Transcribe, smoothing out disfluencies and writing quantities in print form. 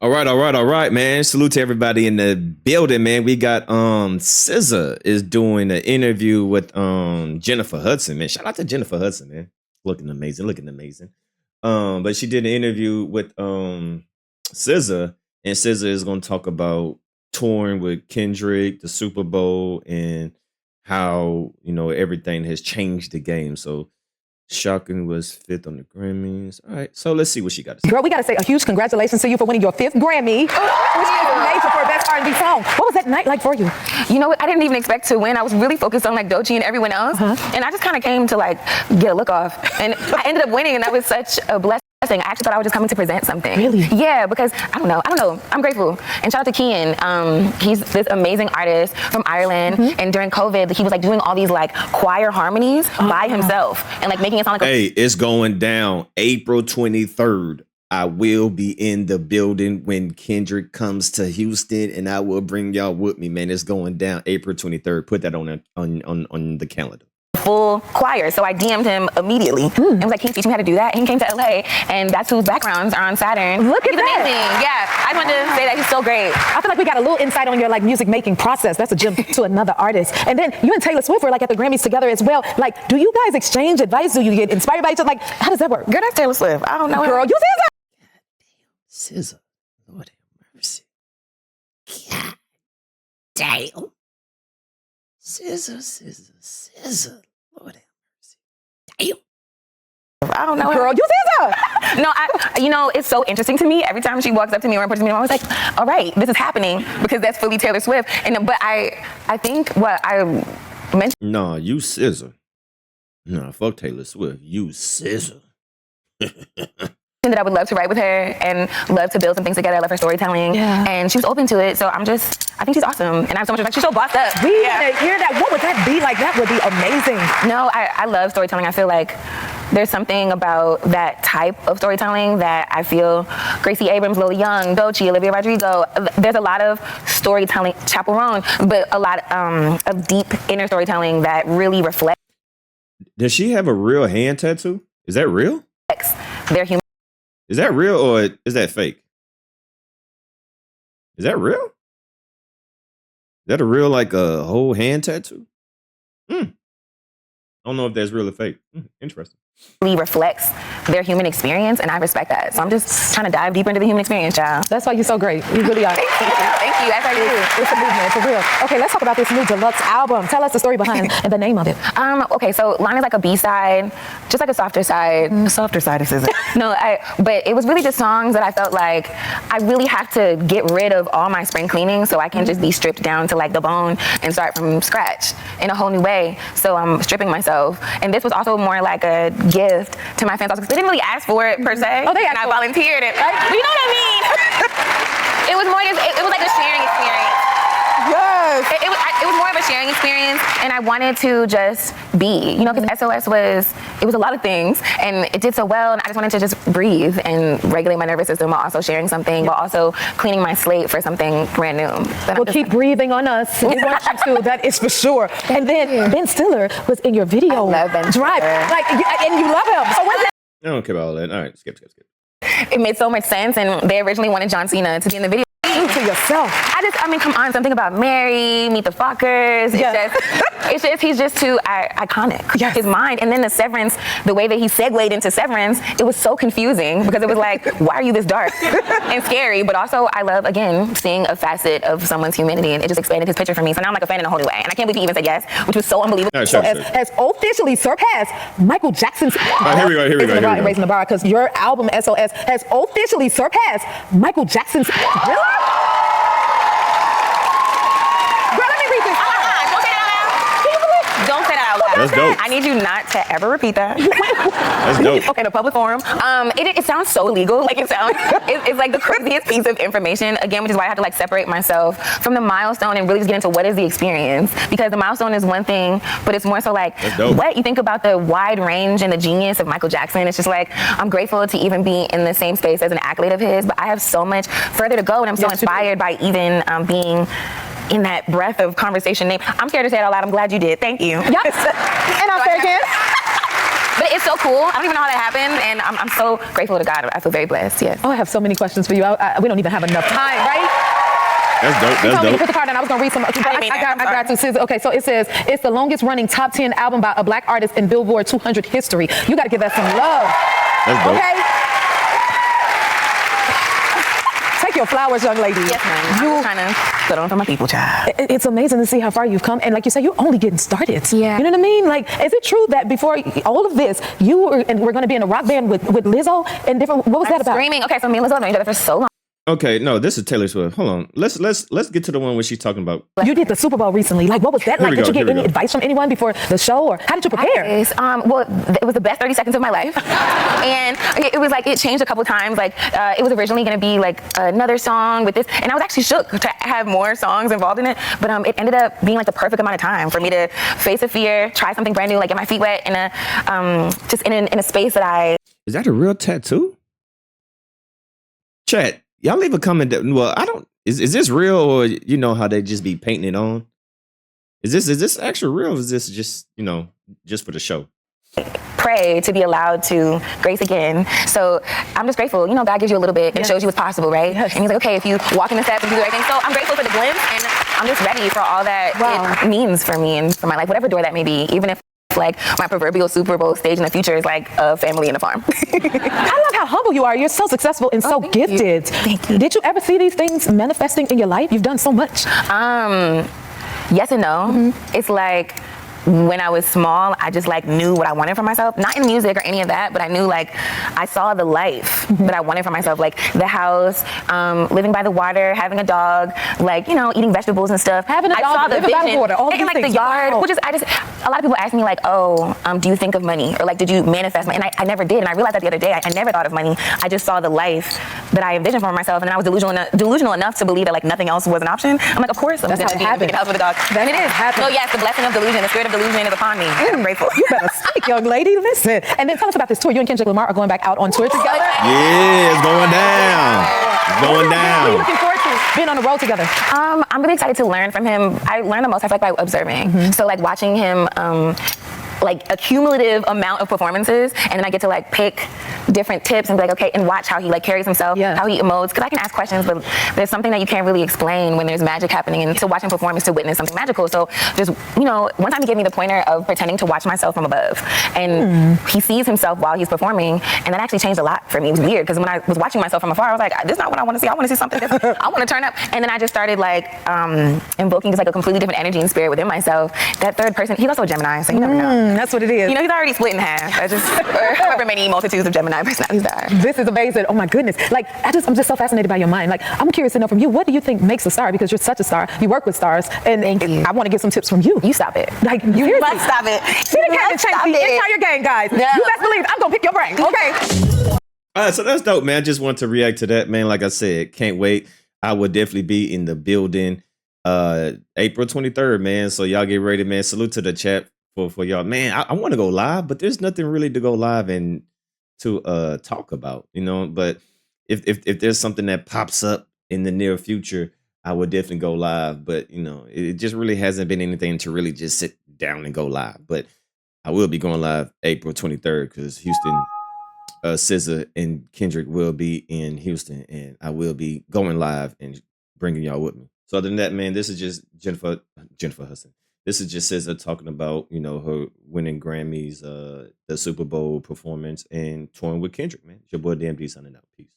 All right, man. Salute to everybody in the building, man. We got SZA is doing an interview with Jennifer Hudson, man. Shout out to Jennifer Hudson, man. Looking amazing. But she did an interview with SZA, and SZA is gonna talk about touring with Kendrick, the Super Bowl, and how everything has changed the game. So Shocking was 5th on the Grammys. All right, so let's see what she got to say. Girl, we got to say a huge congratulations to you for winning your 5th Grammy, which is major for Best R&B Song. What was that night like for you? You know what? I didn't even expect to win. I was really focused on like Doechii and everyone else. And I just kind of came to like get a look off. And I ended up winning, and that was such a blessing. I actually thought I was just coming to present something. Really? Yeah, because I don't know. I'm grateful. And shout out to Kian. He's this amazing artist from Ireland. And during COVID, he was like doing all these like choir harmonies by himself and like making it sound like Hey, it's going down April 23rd. I will be in the building when Kendrick comes to Houston, and I will bring y'all with me, man. It's going down April 23rd. Put that on the calendar. Full choir. So I DM'd him immediately and was like, can you teach me how to do that? And he came to LA, and that's whose backgrounds are on Saturn. Look at He's that. amazing. Yeah, I just wanted to say that he's so great. I feel like we got a little insight on your like music making process. That's a gem to another artist. And then you and Taylor Swift were like at the Grammys together as well. Like, do you guys exchange advice? Do you get inspired by each other? Like, how does that work? Girl, that's Taylor Swift. I don't know. Girl, you see that? SZA, Lord have mercy. God damn. SZA, Lord have mercy. Damn. I don't know. Girl, you see that? No, it's so interesting to me. Every time she walks up to me or reports to me, I was like, all right, this is happening because that's fully Taylor Swift. But I think what I mentioned. No, you SZA. No, fuck Taylor Swift. You SZA. That I would love to write with her and love to build some things together. I love her storytelling, and she was open to it. So I think she's awesome, and I have so much respect. She's so bossed up. We want to hear that. What would that be like? That would be amazing. No, I love storytelling. I feel like there's something about that type of storytelling that I feel Gracie Abrams, Lil Young, Doechii, Olivia Rodrigo. There's a lot of storytelling, Chaperone, but a lot of deep inner storytelling that really reflects. Does she have a real hand tattoo? Is that real? Their human. Is that real or is that fake? Is that real? Is that a real, like a whole hand tattoo? I don't know if that's real or fake. Interesting. Really reflects their human experience, and I respect that. So I'm just trying to dive deeper into the human experience, child. That's why you're so great. You really are. Thank you. That's how you do. It's a movement, for real. Okay, let's talk about this new Deluxe album. Tell us the story behind and the name of it. Okay, so Line is like a B-side, just like a softer side. The softer side of SZA. No, but it was really just songs that I felt like I really have to get rid of all my spring cleaning so I can just be stripped down to like the bone and start from scratch in a whole new way. So I'm stripping myself. And this was also more like a gift to my fans, because they didn't really ask for it per se. Oh, they asked and I for volunteered it. Right? You know what I mean? It was more just, it was like a sharing experience. Yes. It was more of a sharing experience, and I wanted to just be, because SOS it was a lot of things, and it did so well, and I just wanted to just breathe and regulate my nervous system while also sharing something, but also cleaning my slate for something brand new. Well, keep breathing on us. We want you to, that is for sure. And then Ben Stiller was in your video. I love Ben Drive. And you love him. So what's that? I don't care about all that. All right, skip. It made so much sense, and they originally wanted John Cena to be in the video. To yourself. Come on, something about Mary, Meet the Fockers. It's just, he's just too iconic. Yes. His mind, and then the Severance, the way that he segued into Severance, it was so confusing because it was like, why are you this dark and scary? But also, I love, again, seeing a facet of someone's humanity, and it just expanded his picture for me. So now I'm like a fan in a whole new way, and I can't believe he even said yes, which was so unbelievable. Right, So sure. has officially surpassed Michael Jackson's. Here we go. Raising the bar, because your album SOS has officially surpassed Michael Jackson's. Really? Don't say that out loud. That's dope. I need you not to ever repeat that. That's dope. Okay, in a public forum. It sounds so illegal. Like it's like the craziest piece of information. Again, which is why I have to like separate myself from the milestone and really just get into what is the experience. Because the milestone is one thing, but it's more so like what you think about the wide range and the genius of Michael Jackson. It's just like I'm grateful to even be in the same space as an accolade of his, but I have so much further to go, and I'm so inspired by even being in that breath of conversation name. I'm scared to say it out loud. I'm glad you did. Thank you. Yes. And I'll say again. But it's so cool. I don't even know how that happened, and I'm so grateful to God. I feel very blessed. Yes. Oh, I have so many questions for you. We don't even have enough time, right? That's dope. He told That's me to dope. put the card down. I was gonna read some. I got to SZA. Okay, so it says it's the longest running top 10 album by a black artist in Billboard 200 history. You got to give that some love. That's dope. Okay. Take your flowers, young lady. Yes, ma'am. I'm just trying to put on for my people, child. It's amazing to see how far you've come, and like you say, you're only getting started. Yeah. You know what I mean? Like, is it true that before all of this, you were going to be in a rock band with Lizzo and different? What was that about? Screaming. Okay, so me and Lizzo have known each other for so long. Okay, no, this is Taylor Swift. Hold on. Let's get to the one where she's talking about. You did the Superbowl recently. Like, what was that like? Did you get any advice from anyone before the show, or how did you prepare? Well, it was the best 30 seconds of my life, and it was like it changed a couple times. Like, it was originally going to be like another song with this, and I was actually shook to have more songs involved in it. But it ended up being like the perfect amount of time for me to face a fear, try something brand new, like get my feet wet in a just in a space that I. Is that a real tattoo? Chat. Y'all leave a comment. Well, I don't. Is this real, or you know how they just be painting it on? Is this actually real? Or is this just just for the show? Pray to be allowed to grace again. So I'm just grateful. God gives you a little bit and shows you what's possible, right? Yes. And he's like, okay, if you walk in the steps and do the right thing. So I'm grateful for the glimpse, and I'm just ready for all that it means for me and for my life, whatever door that may be, even if like my proverbial Superbowl stage in the future is like a family and a farm. I love how humble you are. You're so successful and so gifted. Thank you. Did you ever see these things manifesting in your life? You've done so much. Yes and no. It's like when I was small, I just like knew what I wanted for myself. Not in music or any of that, but I knew like I saw the life that I wanted for myself. Like the house, living by the water, having a dog, like, eating vegetables and stuff. Having a dog, living by the water, all and these like things. the yard. Wow. Which is, a lot of people ask me like, do you think of money? Or like, did you manifest money? And I never did. And I realized that the other day, I never thought of money. I just saw the life that I envisioned for myself. And then I was delusional enough to believe that like nothing else was an option. I'm like, of course I'm going to be in the house with a dog. And it is. So yes, the blessing of delusion, the spirit of delusion is upon me. I'm grateful. You better speak, young lady. Listen. And then tell us about this tour. You and Kendrick Lamar are going back out on tour together. Yeah, it's going down. It's going What are you down. looking forward to being on the road together? I'm really excited to learn from him. I learn the most, I feel like, by observing. So like watching him like a cumulative amount of performances, and then I get to like pick different tips and be like, okay, and watch how he like carries himself, how he emotes, because I can ask questions, but there's something that you can't really explain when there's magic happening, and to watch him perform is to witness something magical. So just, one time he gave me the pointer of pretending to watch myself from above, and he sees himself while he's performing, and that actually changed a lot for me. It was weird, because when I was watching myself from afar, I was like, this is not what I want to see. I want to see something different. I want to turn up. And then I just started like invoking just like a completely different energy and spirit within myself. That third person, he's also a Gemini, so you never know. That's what it is. He's already split in half. Or however many multitudes of Gemini personalities there are. This is amazing. Oh my goodness. Like, I'm just so fascinated by your mind. Like, I'm curious to know from you, what do you think makes a star? Because you're such a star. You work with stars. And Thank you. I want to get some tips from you. You stop it. Like, you must stop it. See the guy that changed the entire game, guys. No. You best believe I'm going to pick your brain. Okay. All right, so that's dope, man. I just want to react to that, man. Like I said, can't wait. I will definitely be in the building April 23rd, man. So y'all get ready, man. Salute to the chat for y'all. Man, I want to go live, but there's nothing really to go live and to talk about, But if there's something that pops up in the near future, I would definitely go live. But it just really hasn't been anything to really just sit down and go live. But I will be going live April 23rd because Houston, SZA and Kendrick will be in Houston, and I will be going live and bringing y'all with me. So other than that, man, this is just Jennifer Hudson. This is just SZA talking about, her winning Grammys, the Super Bowl performance, and touring with Kendrick, man. It's your boy DMD signing out. Peace.